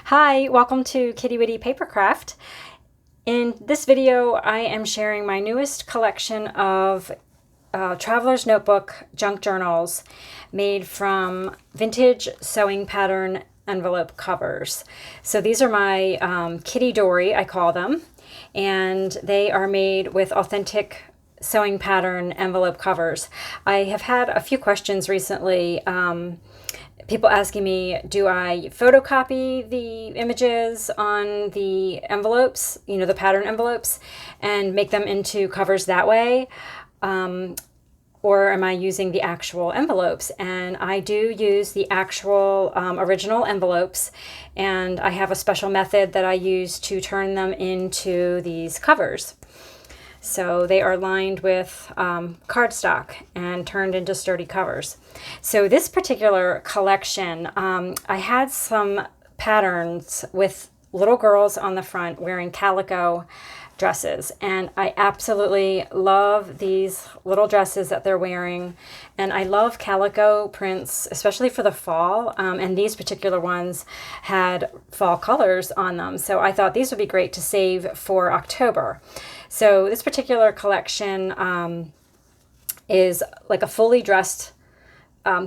Hi, welcome to Kitty Witty Papercraft. In this video, I am sharing my newest collection of Traveler's Notebook junk journals made from vintage sewing pattern envelope covers. So these are my Kittydori, I call them, and they are made with authentic sewing pattern envelope covers. I have had a few questions recently. People asking me, do I photocopy the images on the envelopes, the pattern envelopes, and make them into covers that way? Or am I using the actual envelopes? And I do use the actual original envelopes, and I have a special method that I use to turn them into these covers. So they are lined with cardstock and turned into sturdy covers. So this particular collection, I had some patterns with little girls on the front wearing calico dresses, and I absolutely love these little dresses that they're wearing, and I love calico prints, especially for the fall, and these particular ones had fall colors on them, so I thought these would be great to save for October. So this particular collection is like a fully dressed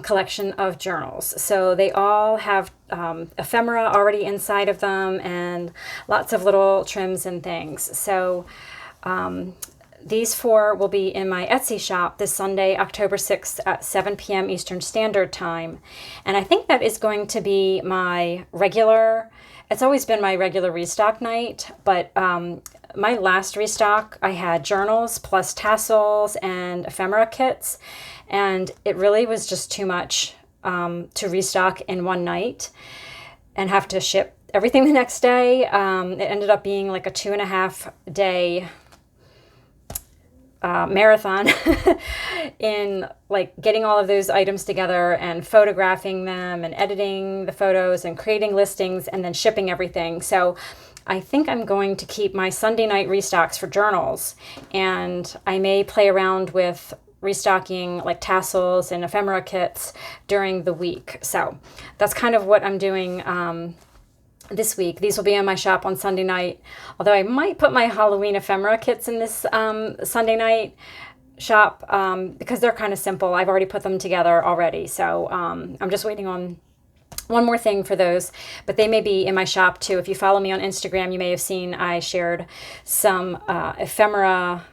collection of journals. So they all have ephemera already inside of them and lots of little trims and things. So these four will be in my Etsy shop this Sunday, October 6th at 7 p.m. Eastern Standard Time. And I think that is going to be my regular, it's always been my regular restock night, but my last restock, I had journals plus tassels and ephemera kits, and it really was just too much to restock in one night and have to ship everything the next day. It ended up being like a 2.5 day marathon in like getting all of those items together and photographing them and editing the photos and creating listings and then shipping everything. So I think I'm going to keep my Sunday night restocks for journals, and I may play around with restocking like tassels and ephemera kits during the week. So that's kind of what I'm doing this week. These will be in my shop on Sunday night, although I might put my Halloween ephemera kits in this Sunday night shop because they're kind of simple. I've already put them together already, so I'm just waiting on one more thing for those, but they may be in my shop too. If you follow me on Instagram, you may have seen I shared some ephemera,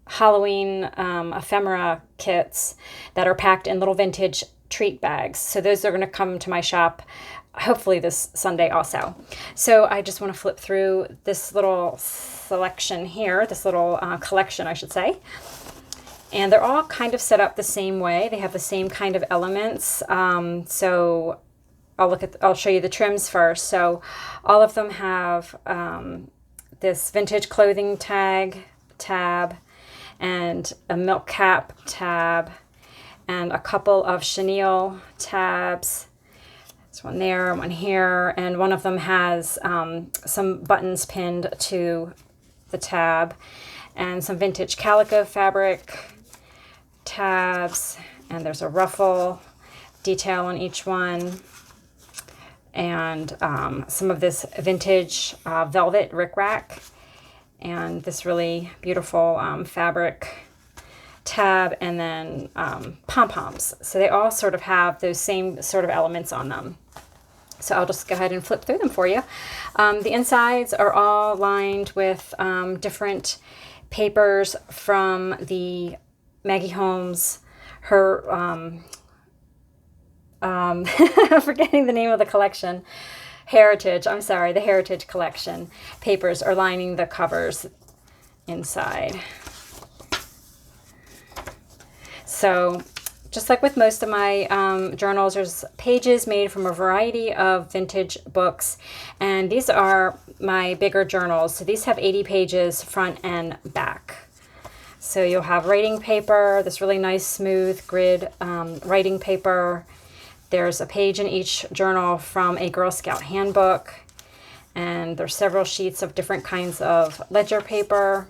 Halloween ephemera kits that are packed in little vintage treat bags. So those are going to come to my shop hopefully this Sunday also. So I just want to flip through this little selection here, this little collection, I should say. And they're all kind of set up the same way. They have the same kind of elements. So I'll show you the trims first. So all of them have this vintage clothing tab, and a milk cap tab, and a couple of chenille tabs. There's one there, one here, and one of them has some buttons pinned to the tab, and some vintage calico fabric tabs, and there's a ruffle detail on each one, and some of this vintage velvet rickrack, and this really beautiful fabric tab, and then pom-poms. So they all sort of have those same sort of elements on them. So I'll just go ahead and flip through them for you. The insides are all lined with different papers from the Maggie Holmes, her I'm forgetting the name of the collection. The Heritage collection. Papers are lining the covers inside. So just like with most of my journals, there's pages made from a variety of vintage books, and these are my bigger journals. So these have 80 pages front and back. So you'll have writing paper, this really nice smooth grid writing paper. There's a page in each journal from a Girl Scout handbook, and there's several sheets of different kinds of ledger paper.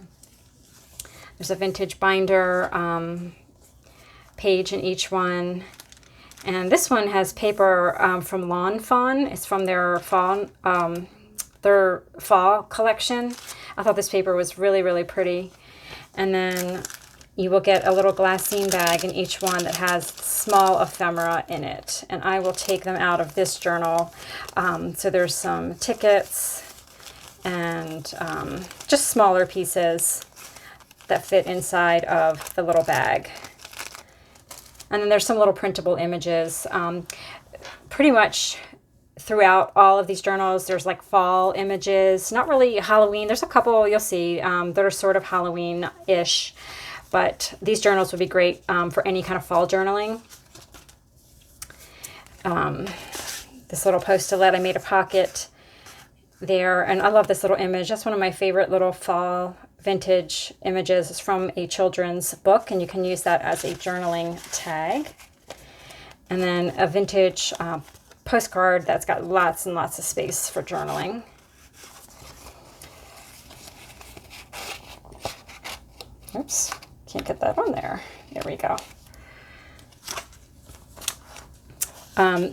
There's a vintage binder page in each one, And this one has paper from Lawn Fawn. It's from their fall collection. I thought this paper was really, really pretty. And then you will get a little glassine bag in each one that has small ephemera in it. And I will take them out of this journal. So there's some tickets and just smaller pieces that fit inside of the little bag. And then there's some little printable images. Pretty much throughout all of these journals, there's like fall images, not really Halloween. There's a couple you'll see that are sort of Halloween-ish, but these journals would be great for any kind of fall journaling. This little post-it, I made a pocket there, and I love this little image. That's one of my favorite little fall vintage images. It's from a children's book, and you can use that as a journaling tag. And then a vintage postcard that's got lots and lots of space for journaling. Oops, can't get that on there. There we go.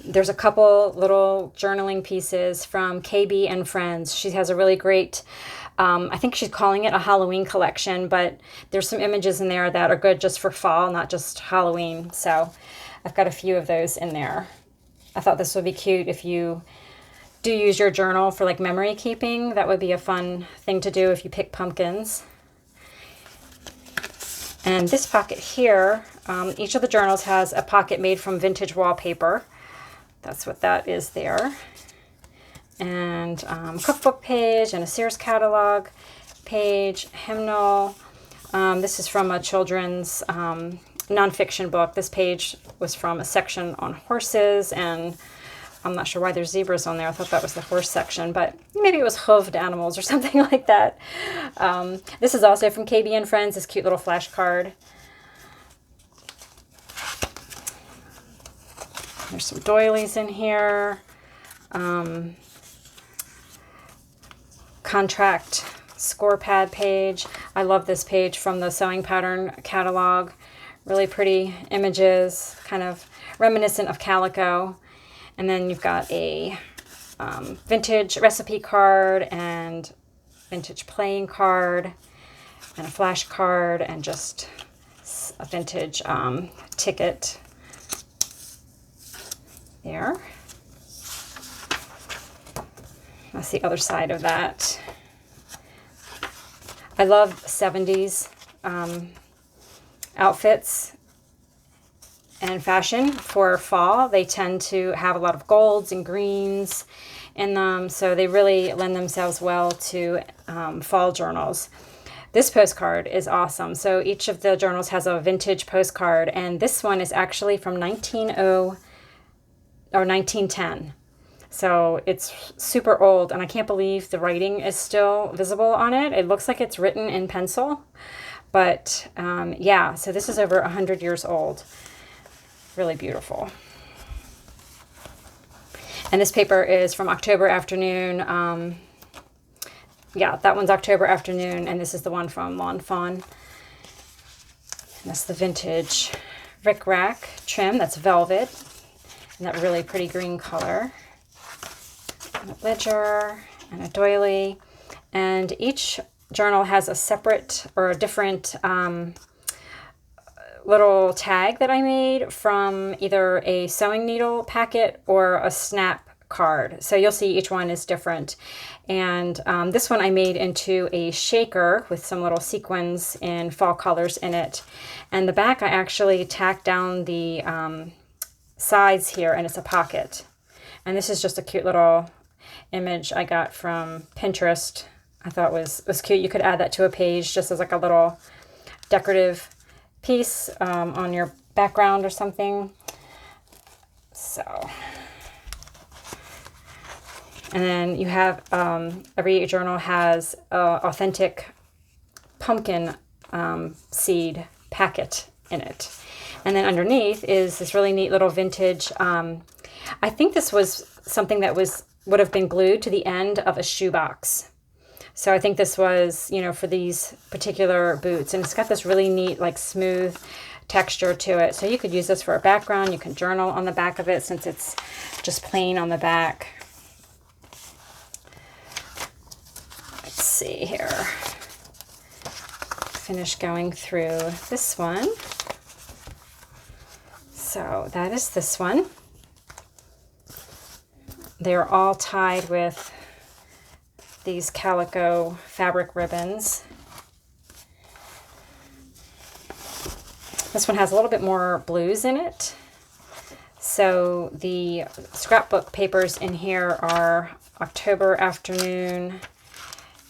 There's a couple little journaling pieces from KB and Friends. She has a really great, I think she's calling it a Halloween collection, but there's some images in there that are good just for fall, not just Halloween. So I've got a few of those in there. I thought this would be cute if you do use your journal for like memory keeping. That would be a fun thing to do if you pick pumpkins. And this pocket here, each of the journals has a pocket made from vintage wallpaper. That's what that is there. And cookbook page and a Sears catalog page, hymnal. This is from a children's nonfiction book. This page was from a section on horses, and I'm not sure why there's zebras on there. I thought that was the horse section, but maybe it was hoofed animals or something like that. This is also from KB and Friends, this cute little flashcard. There's some doilies in here. Contract score pad page. I love this page from the sewing pattern catalog. Really pretty images, kind of reminiscent of Calico. And then you've got a vintage recipe card and vintage playing card and a flash card and just a vintage ticket there. That's the other side of that. I love 70s outfits and fashion for fall. They tend to have a lot of golds and greens in them, so they really lend themselves well to fall journals. This postcard is awesome. So each of the journals has a vintage postcard, and this one is actually from 1910. So it's super old, and I can't believe the writing is still visible on it. It looks like it's written in pencil, but yeah, so this is over 100 years old. Really beautiful. And this paper is from October Afternoon. Yeah, that one's October Afternoon, and this is the one from Lawn Fawn. And that's the vintage rickrack trim. That's velvet, and that really pretty green color. And a ledger and a doily. And each journal has a separate or a different little tag that I made from either a sewing needle packet or a snap card. So you'll see each one is different. And this one I made into a shaker with some little sequins in fall colors in it. And the back I actually tacked down the sides here, and it's a pocket. And this is just a cute little image I got from Pinterest. I thought was cute. You could add that to a page just as like a little decorative piece on your background or something. So, and then you have every journal has authentic pumpkin seed packet in it. And then underneath is this really neat little vintage, I think this was something that would have been glued to the end of a shoebox. So I think this was, you know, for these particular boots. And it's got this really neat, like smooth texture to it. So you could use this for a background. You can journal on the back of it since it's just plain on the back. Let's see here. Finish going through this one. So that is this one. They're all tied with these Calico fabric ribbons. This one has a little bit more blues in it. So the scrapbook papers in here are October Afternoon.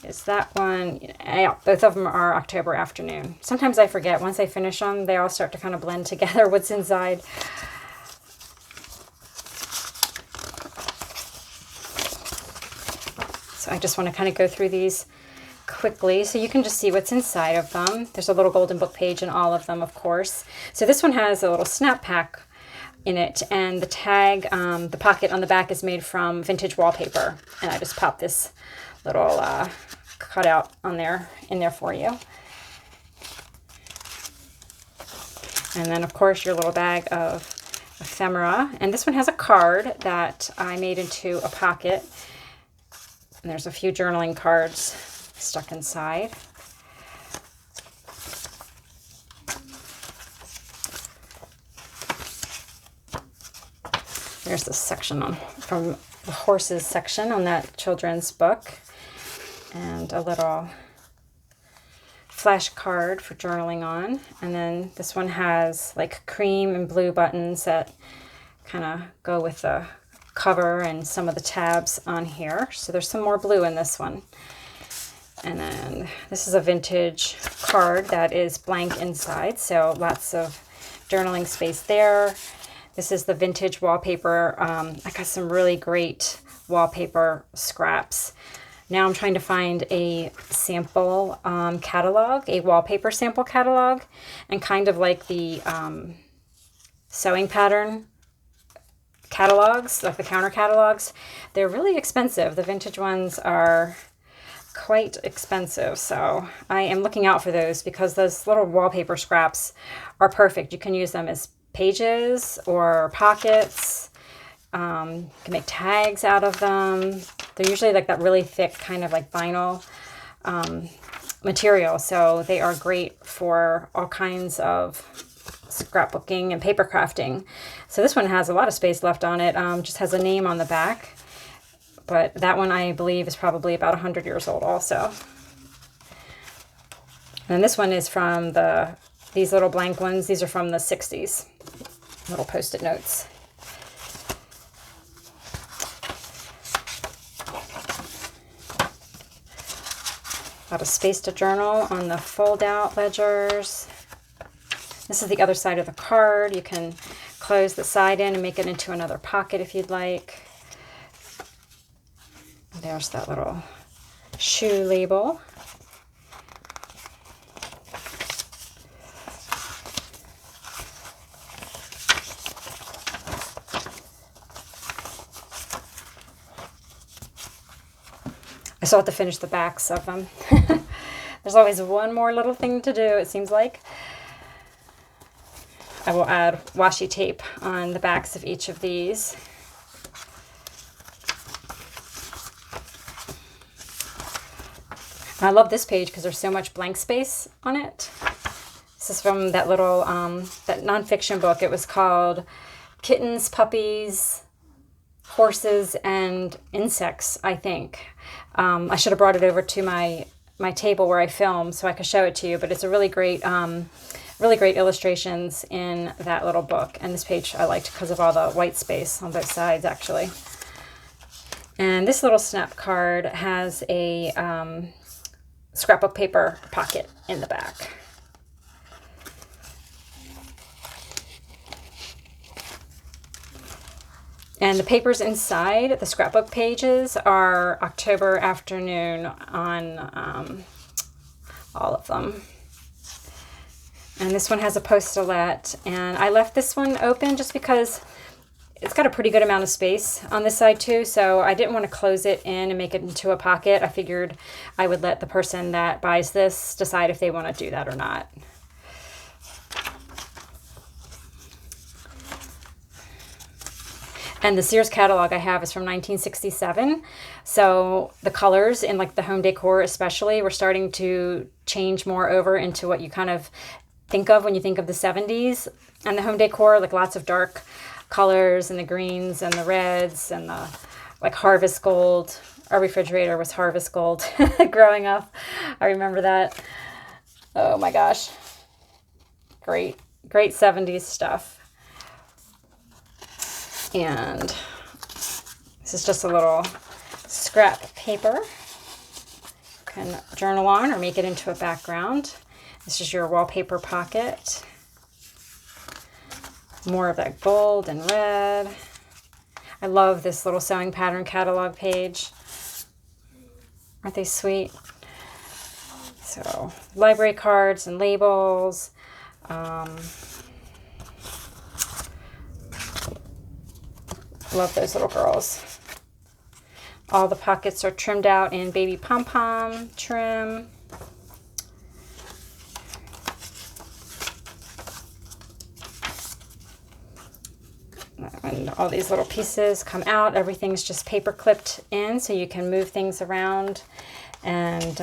Is that one? Yeah, both of them are October Afternoon. Sometimes I forget. Once I finish them, they all start to kind of blend together what's inside. So I just want to kind of go through these quickly so you can just see what's inside of them. There's a little golden book page in all of them, of course. So this one has a little snap pack in it, and the tag, the pocket on the back is made from vintage wallpaper. And I just popped this little cutout on there, in there for you. And then of course your little bag of ephemera. And this one has a card that I made into a pocket. And there's a few journaling cards stuck inside. There's this section on from the horses section on that children's book, and a little flashcard for journaling on. And then this one has like cream and blue buttons that kind of go with the cover and some of the tabs on here. So there's some more blue in this one. And then this is a vintage card that is blank inside, so lots of journaling space there. This is the vintage wallpaper. I got some really great wallpaper scraps. Now I'm trying to find a sample catalog, a wallpaper sample catalog, and kind of like the sewing pattern catalogs, like the counter catalogs. They're really expensive. The vintage ones are quite expensive, so I am looking out for those because those little wallpaper scraps are perfect. You can use them as pages or pockets. You can make tags out of them. They're usually like that really thick kind of like vinyl material, so they are great for all kinds of scrapbooking and paper crafting. So this one has a lot of space left on it, just has a name on the back, but that one I believe is probably about 100 years old also. And this one is from these little blank ones. These are from the 60s, little post-it notes. A lot of space to journal on the fold-out ledgers. This is the other side of the card. You can close the side in and make it into another pocket if you'd like. There's that little shoe label. I still have to finish the backs of them. There's always one more little thing to do, it seems like. I will add washi tape on the backs of each of these. I love this page because there's so much blank space on it. This is from that little, that nonfiction book. It was called Kittens, Puppies, Horses, and Insects, I think. I should have brought it over to my table where I film so I could show it to you, but it's a really great illustrations in that little book. And this page I liked because of all the white space on both sides, actually. And this little snap card has a scrapbook paper pocket in the back. And the papers inside the scrapbook pages are October Afternoon on all of them. And this one has a post-it, and I left this one open just because it's got a pretty good amount of space on this side too, so I didn't want to close it in and make it into a pocket. I figured I would let the person that buys this decide if they want to do that or not. And the Sears catalog I have is from 1967. So the colors in like the home decor especially were starting to change more over into what you kind of think of when you think of the 70s. And the home decor, like lots of dark colors and the greens and the reds and the like harvest gold. Our refrigerator was harvest gold growing up. I remember that. Oh my gosh. Great 70s stuff. And this is just a little scrap paper. You can journal on or make it into a background. This is your wallpaper pocket. More of that gold and red. I love this little sewing pattern catalog page. Aren't they sweet? So, library cards and labels. Love those little girls. All the pockets are trimmed out in baby pom-pom trim. And all these little pieces come out. Everything's just paper clipped in so you can move things around and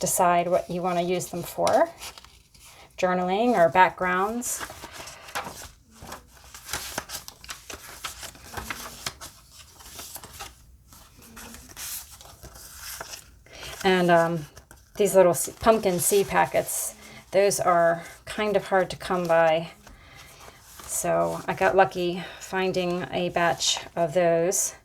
decide what you want to use them for. Journaling or backgrounds. And these little pumpkin seed packets, those are kind of hard to come by. So I got lucky finding a batch of those.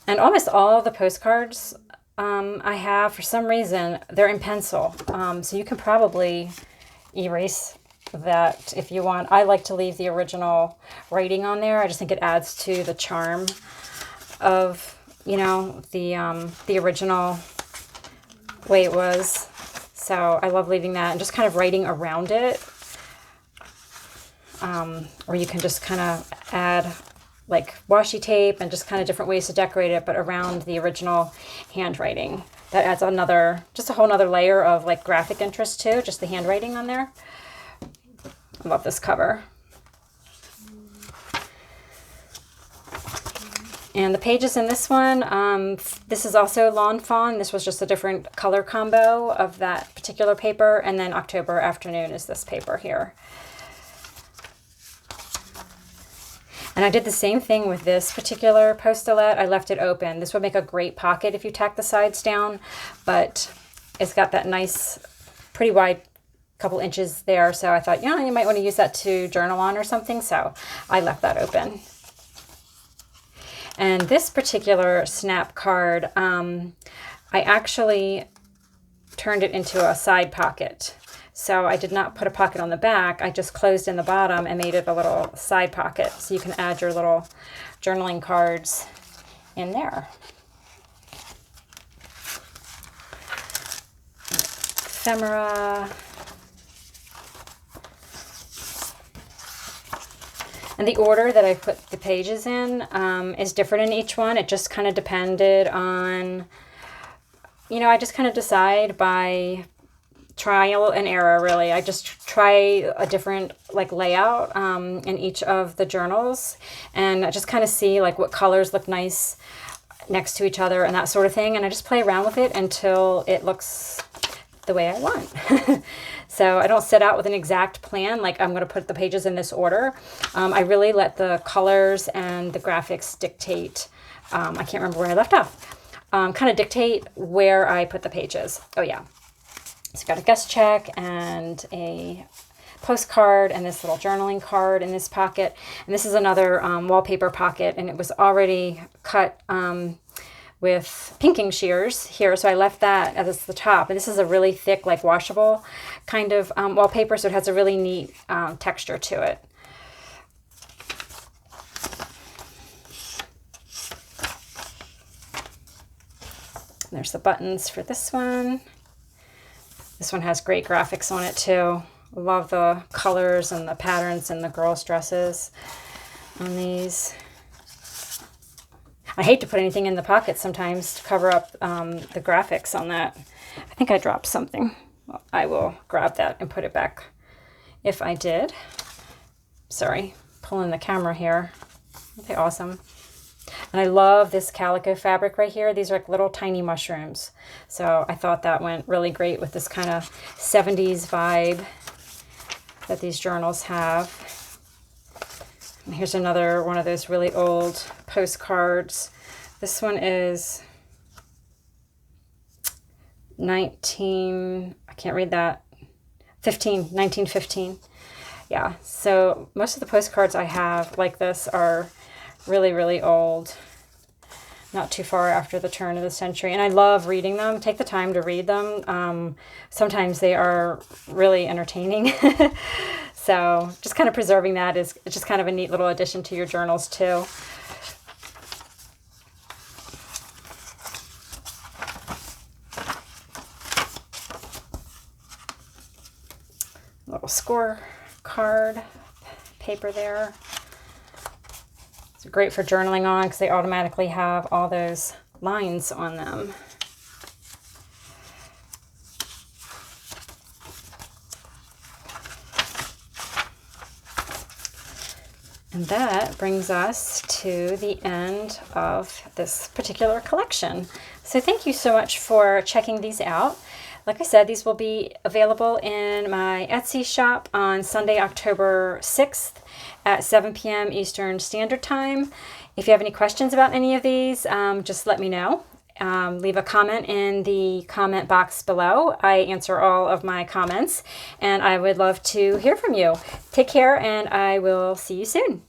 And almost all of the postcards I have, for some reason, they're in pencil. So you can probably erase that if you want. I like to leave the original writing on there. I just think it adds to the charm of, you know, the original way it was. So I love leaving that and just kind of writing around it. Or you can just kind of add like washi tape and just kind of different ways to decorate it, but around the original handwriting. That adds just a whole nother layer of like graphic interest too, just the handwriting on there. I love this cover. And the pages in this one, this is also Lawn Fawn. This was just a different color combo of that particular paper. And then October Afternoon is this paper here. And I did the same thing with this particular post-it. I left it open. This would make a great pocket if you tack the sides down, but it's got that nice, pretty wide couple inches there. So I thought, you might want to use that to journal on or something. So I left that open. And this particular snap card, I actually turned it into a side pocket. So I did not put a pocket on the back. I just closed in the bottom and made it a little side pocket. So you can add your little journaling cards in there. Ephemera. And the order that I put the pages in is different in each one. It just kind of depended on, I just kind of decide by trial and error, really. I just try a different layout in each of the journals, and I just kind of see what colors look nice next to each other and that sort of thing, and I just play around with it until it looks the way I want. So I don't set out with an exact plan, like I'm going to put the pages in this order. I really let the colors and the graphics dictate, I can't remember where I left off, kind of dictate where I put the pages. Oh yeah. So got a guest check and a postcard and this little journaling card in this pocket. And this is another wallpaper pocket, and it was already cut with pinking shears here. So I left that as the top. And this is a really thick, washable kind of wallpaper. So it has a really neat texture to it. And there's the buttons for this one. This one has great graphics on it too. I love the colors and the patterns and the girls' dresses on these. I hate to put anything in the pocket sometimes to cover up the graphics on that. I think I dropped something. Well, I will grab that and put it back if I did. Sorry, pulling the camera here. Aren't they awesome? And I love this calico fabric right here. These are like little tiny mushrooms. So I thought that went really great with this kind of 70s vibe that these journals have. And here's another one of those really old postcards. This one is 1915. Yeah, so most of the postcards I have like this are really, really old, not too far after the turn of the century. And I love reading them. Take the time to read them. Sometimes they are really entertaining. So just kind of preserving that is just kind of a neat little addition to your journals too. Little score card paper there. It's great for journaling on because they automatically have all those lines on them. And that brings us to the end of this particular collection. So thank you so much for checking these out. Like I said, these will be available in my Etsy shop on Sunday, October 6th at 7 p.m. Eastern Standard Time. If you have any questions about any of these, just let me know. Leave a comment in the comment box below. I answer all of my comments, and I would love to hear from you. Take care, and I will see you soon.